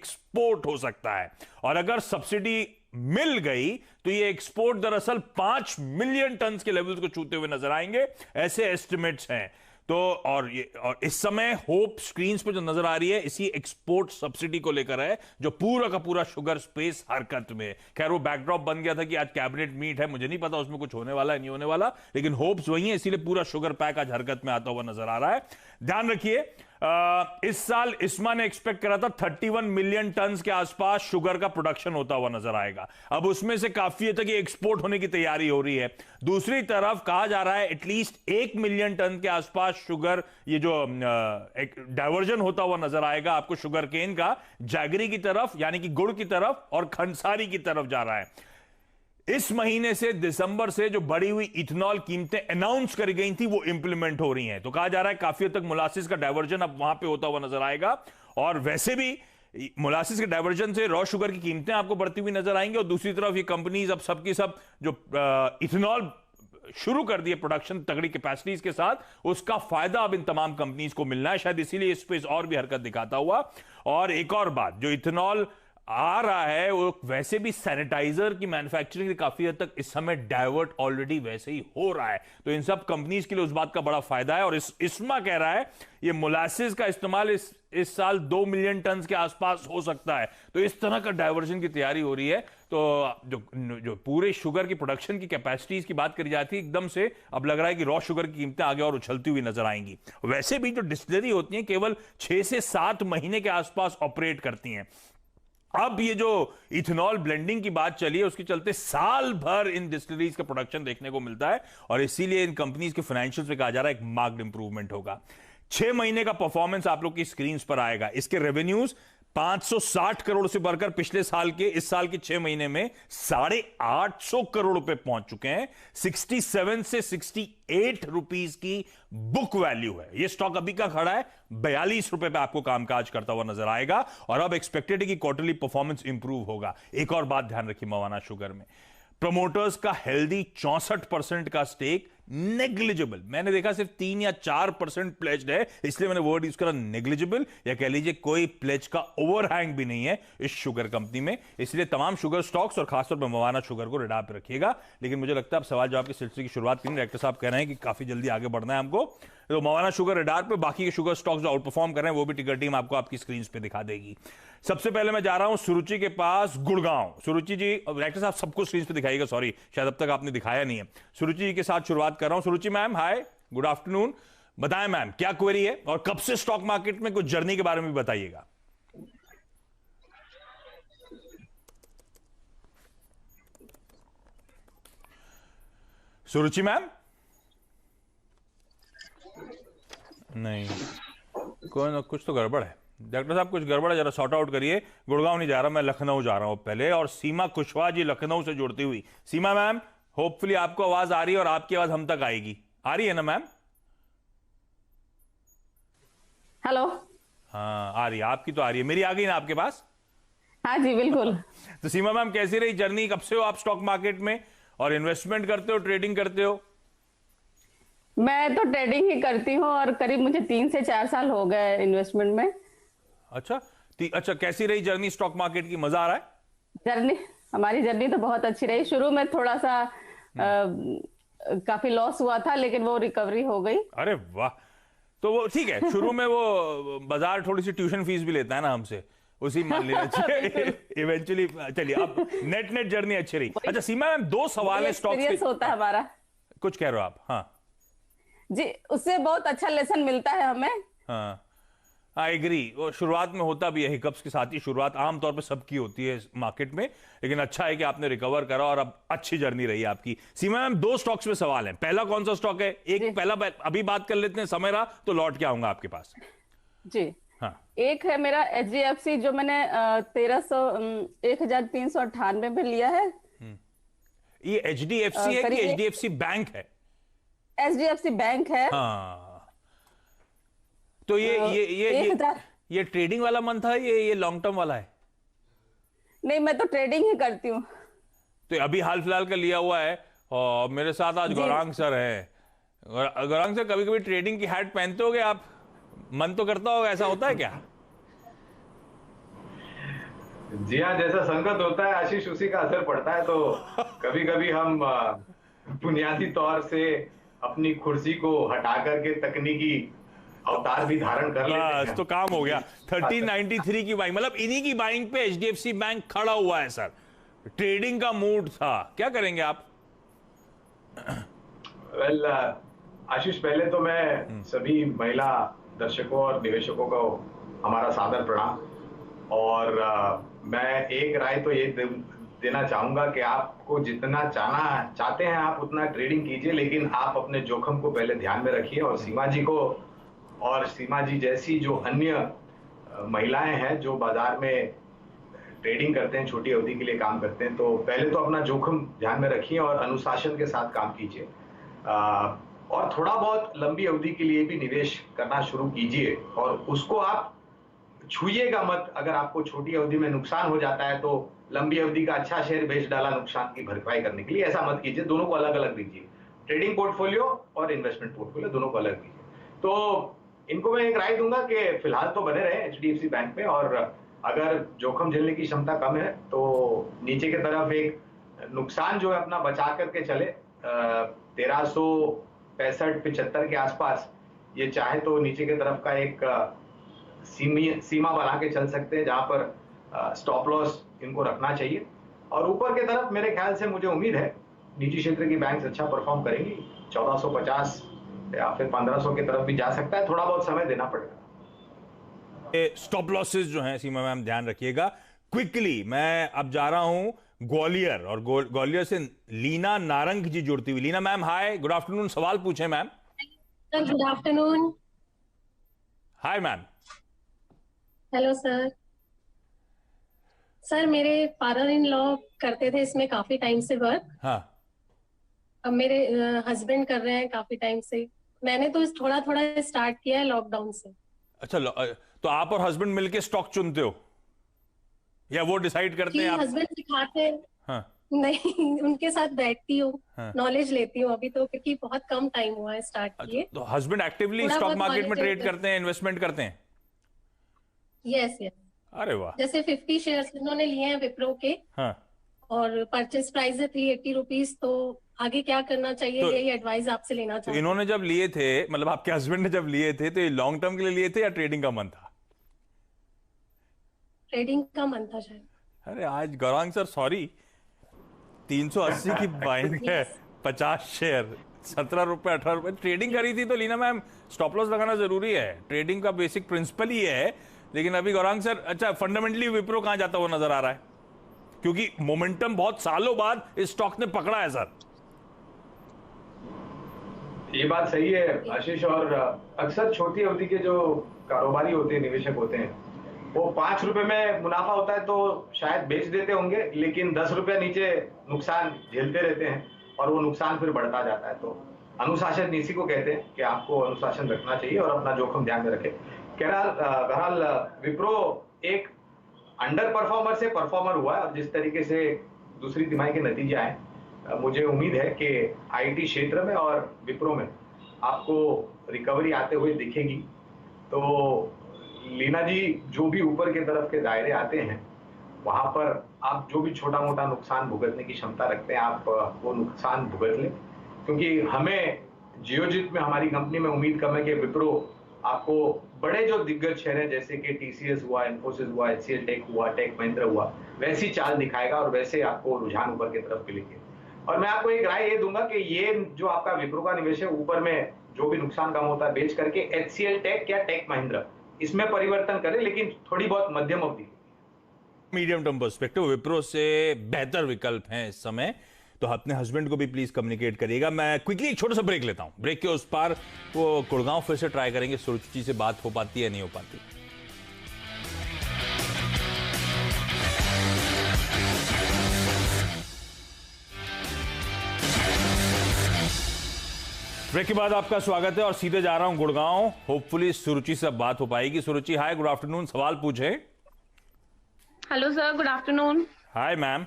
Export हो सकता है। और अगर सब्सिडी मिल गई तो ये एक्सपोर्ट दरअसल 5 मिलियन टन के लेवल्स को छूते हुए नजर आएंगे, ऐसे एस्टिमेट्स हैं। तो और इस समय होप स्क्रीन्स पे जो नजर आ रही है इसी एक्सपोर्ट सब्सिडी को लेकर है, जो पूरा का पूरा शुगर स्पेस हरकत में। खैर वो बैकड्रॉप बन गया था कि आज कैबिनेट मीट है, मुझे नहीं पता उसमें कुछ होने वाला है नहीं होने वाला, लेकिन होप्स वही है, इसीलिए पूरा शुगर पैक आज हरकत में आता हुआ नजर आ रहा है। ध्यान रखिए इस साल इस्मा ने एक्सपेक्ट करा था 31 मिलियन टन के आसपास शुगर का प्रोडक्शन होता हुआ नजर आएगा। अब उसमें से काफी है कि एक्सपोर्ट होने की तैयारी हो रही है। दूसरी तरफ कहा जा रहा है एटलीस्ट 1 मिलियन टन के आसपास शुगर, ये जो एक डाइवर्जन होता हुआ नजर आएगा आपको शुगर केन का, जैगरी की तरफ यानी कि गुड़ की तरफ और खंसारी की तरफ जा रहा है। इस महीने से दिसंबर से जो बढ़ी हुई इथेनॉल कीमतें अनाउंस करी गई थी वो इंप्लीमेंट हो रही हैं, तो कहा जा रहा है काफी हद तक मोलासिस का डाइवर्जन अब वहां पे होता हुआ नजर आएगा। और वैसे भी मोलासिस के डाइवर्जन से रॉ शुगर की कीमतें आपको बढ़ती हुई नजर आएंगी, और दूसरी तरफ ये कंपनीज अब सबकी सब जो इथेनॉल शुरू कर दिए प्रोडक्शन तगड़ी कैपेसिटीज के साथ, उसका फायदा अब इन तमाम कंपनीज को मिलना है, शायद इसीलिए इस स्पेस और भी हरकत दिखाता हुआ। और एक और बात, जो इथेनॉल आ रहा है वो वैसे भी सैनिटाइजर की मैन्युफैक्चरिंग काफी हद तक इस समय डाइवर्ट ऑलरेडी वैसे ही हो रहा है, तो इन सब कंपनीज के लिए उस बात का बड़ा फायदा है। और इस्मा कह रहा है ये मोलासिस का इस्तेमाल इस साल 2 मिलियन टन के आसपास हो सकता है, तो इस तरह का डाइवर्जन की तैयारी हो रही है। तो जो पूरे शुगर की प्रोडक्शन की कैपेसिटीज की बात करी जाती है, एकदम से अब लग रहा है कि रॉ शुगर की कीमतें आगे और उछलती हुई नजर आएंगी। वैसे भी जो डिस्टिलरी होती है केवल 6 से 7 महीने के आसपास ऑपरेट करती हैं। अब ये जो इथेनॉल ब्लेंडिंग की बात चली है उसके चलते साल भर इन डिस्टिलरीज का प्रोडक्शन देखने को मिलता है, और इसीलिए इन कंपनीज के फाइनेंशियल्स में कहा जा रहा है एक मार्क्ड इंप्रूवमेंट होगा। 6 महीने का परफॉर्मेंस आप लोग की स्क्रीन पर आएगा। इसके रेवेन्यूज 560 करोड़ से बढ़कर पिछले साल के इस साल के 6 महीने में 850 करोड़ रुपए पहुंच चुके हैं। 67 से 68 रुपीस की बुक वैल्यू है। यह स्टॉक अभी का खड़ा है 42 रुपए पे आपको कामकाज करता हुआ नजर आएगा, और अब एक्सपेक्टेड है कि क्वार्टरली परफॉर्मेंस इंप्रूव होगा। एक और बात ध्यान रखिए मवाना शुगर में, प्रमोटर्स का हेल्दी 64% का स्टेक नेग्लिजिबल, मैंने देखा सिर्फ 3 या 4% प्लेज्ड है, इसलिए मैंने वर्ड यूज करा नेग्लिजिबल, या कह लीजिए कोई प्लेज का ओवरहैंग भी नहीं है इस शुगर कंपनी में। इसलिए तमाम शुगर स्टॉक्स और खासतौर पर मवाना शुगर को रिडार पे रखिएगा। लेकिन मुझे लगता है अब सवाल जवाब के सिलसिले की शुरुआत करें, डायरेक्टर साहब कह रहे हैं कि काफी जल्दी आगे बढ़ना है हमको, तो मवाना शुगर रिडार पे, बाकी के शुगर स्टॉक्स जो आउट परफॉर्म कर रहे हैं वो भी टिकर टीम आपको आपकी स्क्रीन पे दिखा देगी। सबसे पहले मैं जा रहा हूं सुरुचि के पास, गुड़गांव। सुरुचि जी, डायरेक्टर साहब सबको स्क्रीन पे दिखाइएगा, सॉरी शायद अब तक आपने दिखाया नहीं है। सुरुचि जी के साथ शुरुआत कर रहा हूं। सुरुचि मैम, हाय, गुड आफ्टरनून। बताएं मैम क्या क्वेरी है, और कब से स्टॉक मार्केट में कुछ जर्नी के बारे में भी बताइएगा। सुरुचि मैम, नहीं, कुछ तो गड़बड़ है डॉक्टर साहब, कुछ गड़बड़ है, जरा सॉर्ट आउट करिए। गुड़गांव नहीं जा रहा, मैं लखनऊ जा रहा हूं पहले। और सीमा कुशवाहा जी लखनऊ से जुड़ती हुई। सीमा मैम, होपफुली आपको आवाज आ रही है और आपकी आवाज हम तक आएगी, आ रही है ना मैम? हेलो। हाँ आ रही है, आपकी तो आ रही है, मेरी आ गई ना आपके पास? हाँ जी बिल्कुल। तो सीमा मैम कैसी रही जर्नी, कब से हो आप स्टॉक मार्केट में, और इन्वेस्टमेंट करते हो ट्रेडिंग करते हो? मैं तो ट्रेडिंग ही करती हूँ, और करीब मुझे 3 से 4 साल हो गए इन्वेस्टमेंट में। अच्छा अच्छा, कैसी रही जर्नी स्टॉक मार्केट की, मजा आ रहा है? हमारी जर्नी तो बहुत अच्छी रही। शुरू में थोड़ा सा काफी लॉस हुआ था, लेकिन वो रिकवरी हो गई। अरे वाह, तो वो ठीक है, शुरू में वो बाजार थोड़ी सी ट्यूशन फीस भी लेता है ना हमसे, उसी मान लेना चाहिए इवेंचुअली। चलिए अब नेट जर्नी अच्छी रही। अच्छा सीमा मैम, 2 सवाल है स्टॉक के होता है हमारा। कुछ कह रहे हो आप? हाँ जी, उससे बहुत अच्छा लेसन मिलता है हमें। हाँ, आई एग्री। वो शुरुआत में होता भी है, हिकअप्स के साथ ही शुरुआत आमतौर पे सबकी होती है मार्केट में, लेकिन अच्छा है कि आपने रिकवर करा और अब अच्छी जर्नी रही आपकी। सीमा मैम, 2 स्टॉक्स में सवाल है, पहला कौन सा स्टॉक है? एक पहला अभी बात कर लेते हैं, समय रहा तो लौट के आऊंगा आपके पास। जी हाँ, एक है मेरा HDFC, जो मैंने 1398 में लिया है। ये HDFC है कि HDFC बैंक है? HDFC बैंक है। हाँ, तो ये ट्रेडिंग वाला मन था, ये लॉन्ग टर्म वाला है? नहीं, मैं तो ट्रेडिंग ही करती हूँ। तो अभी हाल फिलहाल का लिया हुआ है, और मेरे साथ आज गौरांग सर है। गौरांग सर, कभी कभी ट्रेडिंग की हैट पहनते होगे आप? मन तो करता होगा, ऐसा होता है क्या? जी हाँ, जैसा संगत होता है आशीष उसी का असर पड़ता है। तो कभी कभी हम बुनियादी तौर से अपनी कुर्सी को हटा करके तकनीकी अवतार भी धारण कर लेते बस हैं। तो काम हो गया। 1393 की बाइंग, मतलब इन्हीं की बाइंग पे एचडीएफसी बैंक खड़ा हुआ है सर। ट्रेडिंग का मूड था, क्या करेंगे आप? वेल आशीष, पहले तो मैं सभी महिला दर्शकों और निवेशकों को हमारा सादर प्रणाम। और मैं एक राय तो ये देना चाहूंगा कि आपको जितना चाहते हैं आप उतना ट्रेडिंग कीजिए, लेकिन आप अपने जोखिम को पहले ध्यान में रखिए। और सीमा जी जैसी जो अन्य महिलाएं हैं जो बाजार में ट्रेडिंग करते हैं, छोटी अवधि के लिए काम करते हैं, तो पहले तो अपना जोखिम ध्यान में रखिए और अनुशासन के साथ काम कीजिए। और थोड़ा बहुत लंबी अवधि के लिए भी निवेश करना शुरू कीजिए और उसको आप छूइएगा मत। अगर आपको छोटी अवधि में नुकसान हो जाता है तो लंबी अवधि का अच्छा शेयर बेच डाला नुकसान की भरपाई करने के लिए, ऐसा मत कीजिए। दोनों को अलग अलग दीजिए, ट्रेडिंग पोर्टफोलियो और इन्वेस्टमेंट पोर्टफोलियो दोनों को अलग दीजिए। तो इनको मैं एक राय दूंगा कि फिलहाल तो बने रहे एचडीएफसी बैंक में, और अगर जोखिम झेलने की क्षमता कम है तो नीचे की तरफ एक नुकसान जो है अपना बचा करके चले। 1365-75 के आसपास ये चाहे तो नीचे की तरफ का एक सीमा बना के चल सकते हैं, जहां पर स्टॉप लॉस इनको रखना चाहिए। और ऊपर की तरफ मेरे ख्याल से मुझे उम्मीद है निजी क्षेत्र की बैंक्स अच्छा परफॉर्म करेंगी। 1450 या फिर 1500 की तरफ भी जा सकता है, थोड़ा बहुत समय देना पड़ेगा। स्टॉप लॉसेस जो हैं सीमा मैम ध्यान रखिएगा। क्विकली मैं अब जा रहा हूं ग्वालियर, और ग्वालियर से लीना नारंग जी जुड़ती हुई। Leena ma'am hi, good afternoon, सवाल पूछें ma'am. Good afternoon. Hi ma'am. Hello sir. Sir मेरे फादर इन लॉ करते थे इसमें काफी टाइम से वर्क। हाँ, अब मेरे हस्बैंड कर रहे हैं काफी टाइम से। मैंने तो थोड़ा थोड़ा स्टार्ट किया है लॉकडाउन से। अच्छा, तो आप और हस्बैंड मिलके स्टॉक चुनते हो या वो डिसाइड करते हैं? आप हस्बैंड सिखाते हैं। हाँ। नहीं, उनके साथ बैठती हूँ, हाँ। नॉलेज लेती हूँ अभी तो, क्योंकि बहुत कम टाइम हुआ है स्टार्ट किए। तो हस्बैंड एक्टिवली थोड़ा स्टॉक बहुत मार्केट में knowledge ट्रेड है। करते हैं, इन्वेस्टमेंट करते हैं? Yes yes. अरे वाह। जैसे 50 शेयर्स इन्होंने लिए हैं विप्रो के, हाँ, और परचेज प्राइस है 380 रुपीज। तो आगे क्या करना चाहिए, तो- यही एडवाइस आपसे लेना तो चाहती हूँ। इन्होंने जब लिए थे, मतलब आपके हस्बैंड ने जब लिए थे, तो ये लॉन्ग टर्म के लिए लिए थे या ट्रेडिंग का मन था? ट्रेडिंग का मन था शायद। अरे आज गौरांग सर सॉरी, 380 की बाइंग है, 50 शेयर, 17 रुपए 18 रुपए ट्रेडिंग करी थी। तो लीना मैम, स्टॉप लॉस लगाना जरूरी है, ट्रेडिंग का बेसिक प्रिंसिपल ही है। लेकिन अभी गौरांग सर, अच्छा फंडामेंटली विप्रो कहां जाता हुआ नजर आ रहा है? क्योंकि मोमेंटम बहुत सालों बाद इस स्टॉक ने पकड़ा है सर। ये बात सही है आशीष। और अक्सर छोटी अवधि के जो कारोबारी होते हैं, निवेशक होते हैं, वो 5 रुपए में मुनाफा होता है तो शायद बेच देते होंगे, लेकिन 10 रुपए नीचे नुकसान झेलते रहते हैं और वो नुकसान फिर बढ़ता जाता है। तो अनुशासन इसी को कहते हैं कि आपको अनुशासन रखना चाहिए और अपना जोखिम ध्यान में रखें। बहरहाल विप्रो एक अंडर परफॉर्मर से परफॉर्मर हुआ है, और जिस तरीके से दूसरी तिमाही के नतीजे आए, मुझे उम्मीद है कि आईटी क्षेत्र में और विप्रो में आपको रिकवरी आते हुए दिखेगी। तो लीना जी, जो भी ऊपर की तरफ के दायरे आते हैं वहां पर आप जो भी छोटा मोटा नुकसान भुगतने की क्षमता रखते हैं, आप वो नुकसान भुगत लें। क्योंकि हमें जियोजित में, हमारी कंपनी में उम्मीद कम है कि विप्रो आपको बड़े जो दिग्गज शेयर हैं जैसे कि टीसीएस हुआ, इन्फोसिस हुआ, एचसीएल टेक हुआ, टेक महिंद्रा हुआ, वैसी चाल दिखाएगा और वैसे आपको रुझान ऊपर की तरफ मिलेंगे। और मैं आपको एक राय ये दूंगा कि ये जो आपका विप्रो का निवेश है, ऊपर में जो भी नुकसान कम होता है बेच करके एचसीएल टेक या टेक महिंद्रा इसमें परिवर्तन करें, लेकिन थोड़ी बहुत मध्यम अवधि, मीडियम टर्म पर्सपेक्टिव विप्रो से बेहतर विकल्प हैं इस समय। तो अपने हस्बैंड को भी प्लीज कम्युनिकेट करिएगा। मैं क्विकली एक छोटा सा ब्रेक लेता हूं, ब्रेक के उस पार वो गुड़गांव फिर से ट्राई करेंगे, सुरुचि से बात हो पाती है नहीं हो पाती। ब्रेक के बाद आपका स्वागत है और सीधे जा रहा हूं गुड़गांव। होपफुली सुरुचि से बात हो पाएगी। सुरुचि हाय, गुड आफ्टरनून, सवाल पूछे। Hello sir, good afternoon. Hi ma'am.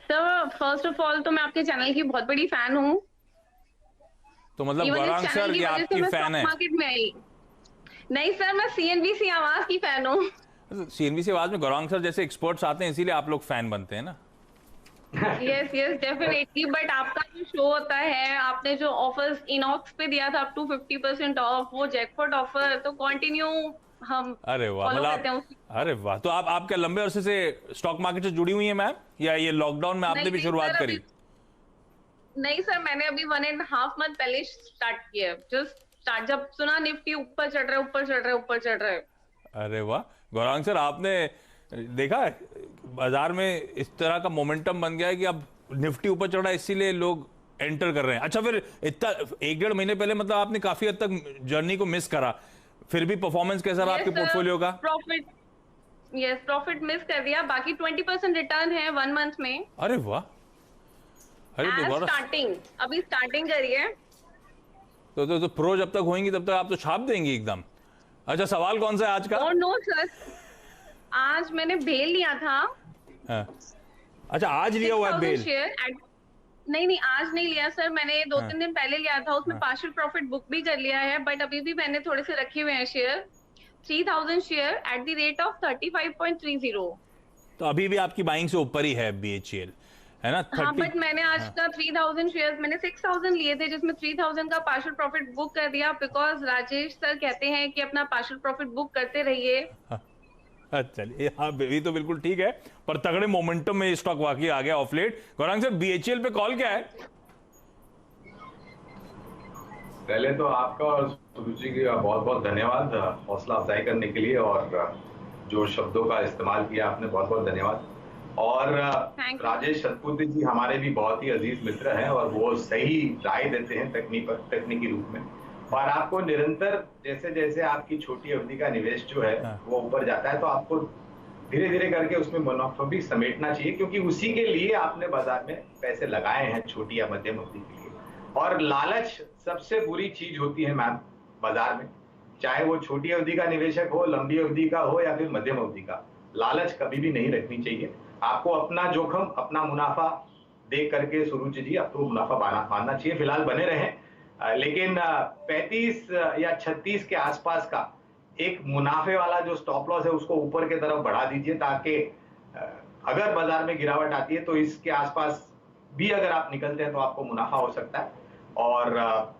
Sir first of all तो मैं आपके चैनल की बहुत बड़ी फैन हूँ। तो मतलब गौरांग सर ये आपकी फैन है? मार्केट में आई नहीं सर, मैं सीएनबीसी आवाज की फैन हूँ। CNBC आवाज में गौरांग सर जैसे एक्सपर्ट्स आते हैं, इसीलिए आप लोग फैन बनते हैं ना। यस यस डेफिनेटली, बट आपका जो शो होता है, आपने जो ऑफर्स इनॉक्स पे दिया था अप टू 50% ऑफ, वो जैकपॉट ऑफर तो कंटिन्यू हम अरे वाह, फॉलो मतलब करते हैं उसकी। अरे वाह, तो आप क्या लंबे अरसे से स्टॉक मार्केट से जुड़ी हुई हैं मैम, या ये लॉकडाउन में आपने नहीं, भी नहीं शुरुआत सर, करी? नहीं सर, मैंने अभी 1.5 मंथ पहले स्टार्ट किया है। जस्ट स्टार्ट, जब सुना निफ्टी ऊपर चढ़ रहा है, ऊपर चढ़ रहा है, ऊपर चढ़ रहा है। अरे वाह गौरांग सर, आपने देखा है बाजार में इस तरह का मोमेंटम बन गया है कि अब निफ्टी ऊपर चढ़ा है, इसीलिए लोग एंटर कर रहे हैं। अच्छा, फिर इतना 1-1.5 महीने पहले मतलब आपने काफी हद तक जर्नी को मिस करा, फिर भी परफॉर्मेंस कैसा रहा आपके पोर्टफोलियो का? प्रॉफिट मिस कर दिया, बाकी 20% रिटर्न है 1 मंथ में। अरे वाह, अरे दोबारा स्टार्टिंग, अभी स्टार्टिंग करी है। तो प्रो जब तक होंगी तब तक आप तो छाप देंगी एकदम। अच्छा, सवाल कौन सा है आज का? नो सर, आज मैंने बेल लिया था। हाँ। अच्छा, आज लिया हुआ है बेल? नहीं, आज नहीं लिया सर, मैंने 2-3 दिन पहले लिया था, उसमें पार्शियल प्रॉफिट बुक भी कर लिया है, बट अभी भी मैंने थोड़े से रखे हुए हैं share, 3000 share at the rate of 35.30। तो अभी भी आपकी बाइंग से ऊपर ही है BHEL, है ना? हाँ, बट मैंने आज का 3000 शेयर, मैंने 6000 लिए थे, जिसमें 3000 का पार्शियल प्रॉफिट बुक कर दिया, बिकॉज राजेश सर कहते हैं कि अपना पार्शियल प्रॉफिट बुक करते रहिए। चलिए, हाँ ये तो बिल्कुल ठीक है, पर तगड़े मोमेंटम में स्टॉक वाकई आ गया of late. Gaurang sir, BHEL पे कॉल क्या है? पहले तो आपका और सुरुचि की बहुत बहुत धन्यवाद हौसला अफजाई करने के लिए, और जो शब्दों का इस्तेमाल किया आपने, बहुत बहुत धन्यवाद। और राजेश सतपुते जी हमारे भी बहुत ही अजीज मित्र हैं, और वो सही राय देते हैं तकनीकी रूप में, और आपको निरंतर जैसे जैसे आपकी छोटी अवधि का निवेश जो है वो ऊपर जाता है, तो आपको धीरे धीरे करके उसमें मुनाफा भी समेटना चाहिए, क्योंकि उसी के लिए आपने बाजार में पैसे लगाए हैं, छोटी या मध्यम अवधि के लिए। और लालच सबसे बुरी चीज होती है मैम बाजार में, चाहे वो छोटी अवधि का निवेशक हो, लंबी अवधि का हो, या फिर मध्यम अवधि का। लालच कभी भी नहीं रखनी चाहिए। आपको अपना जोखिम, अपना मुनाफा देख करके सुरुचि जी आपको मुनाफा मानना चाहिए। फिलहाल बने रहें, लेकिन 35 या 36 के आसपास का एक मुनाफे वाला जो स्टॉप लॉस है उसको ऊपर के तरफ बढ़ा दीजिए, ताकि अगर बाजार में गिरावट आती है तो इसके आसपास भी अगर आप निकलते हैं तो आपको मुनाफा हो सकता है। और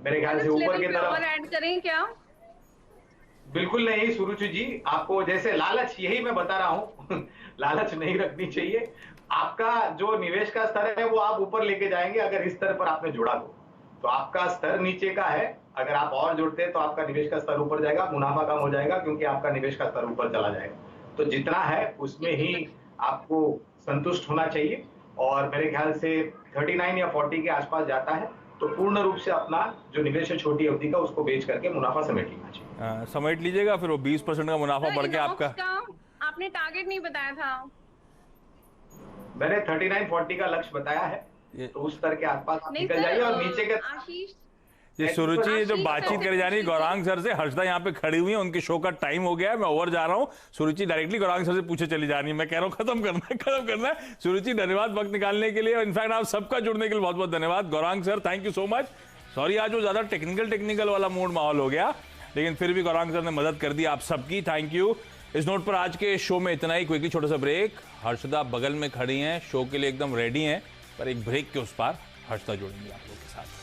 मेरे ख्याल से ऊपर की तरफ और ऐड करें क्या? बिल्कुल नहीं सुरुचि जी, आपको जैसे लालच, यही मैं बता रहा हूं लालच नहीं रखनी चाहिए। आपका जो निवेश का स्तर है वो आप ऊपर लेके जाएंगे अगर इस स्तर पर आपने जुड़ा तो आपका स्तर नीचे का है, अगर आप और जुड़ते हैं तो आपका निवेश का स्तर ऊपर जाएगा, मुनाफा कम हो जाएगा, क्योंकि आपका निवेश का स्तर ऊपर चला जाएगा। तो जितना है उसमें ही आपको संतुष्ट होना चाहिए, और मेरे ख्याल से 39 या 40 के आसपास जाता है तो पूर्ण रूप से अपना जो निवेश है छोटी अवधि का उसको बेच करके मुनाफा समेट लेना चाहिए। समेट लीजिएगा, फिर वो 20% का मुनाफा बढ़ के आपका। आपने टारगेट नहीं बताया था। मैंने 39-40 का लक्ष्य बताया है, तो उस स्तर के आसपास आप निकल जाइए। और नीचे के आशीष, ये सुरुचि जो बातचीत करी जा रही है गौरांग सर से, हर्षदा यहाँ पे खड़ी हुई है, उनके शो का टाइम हो गया है, मैं ओवर जा रहा हूँ। सुरुचि डायरेक्टली गौरांग सर से पूछे चली जा रही है, मैं कह रहा हूँ खत्म करना है। सुरुचि, धन्यवाद वक्त निकालने के लिए, इनफैक्ट आप सबका जुड़ने के लिए बहुत बहुत धन्यवाद। Gaurang sir, thank you so much. Sorry आज वो ज्यादा टेक्निकल वाला मूड माहौल हो गया, लेकिन फिर भी गौरांग सर ने मदद कर दी आप सबकी, थैंक यू। इस नोट पर आज के शो में इतना ही, क्विकली छोटा सा ब्रेक। हर्षदा बगल में खड़ी हैं, शो के लिए एकदम रेडी हैं, पर एक ब्रेक के उस पार हर्षदा जुड़ेंगे आप लोगों के साथ।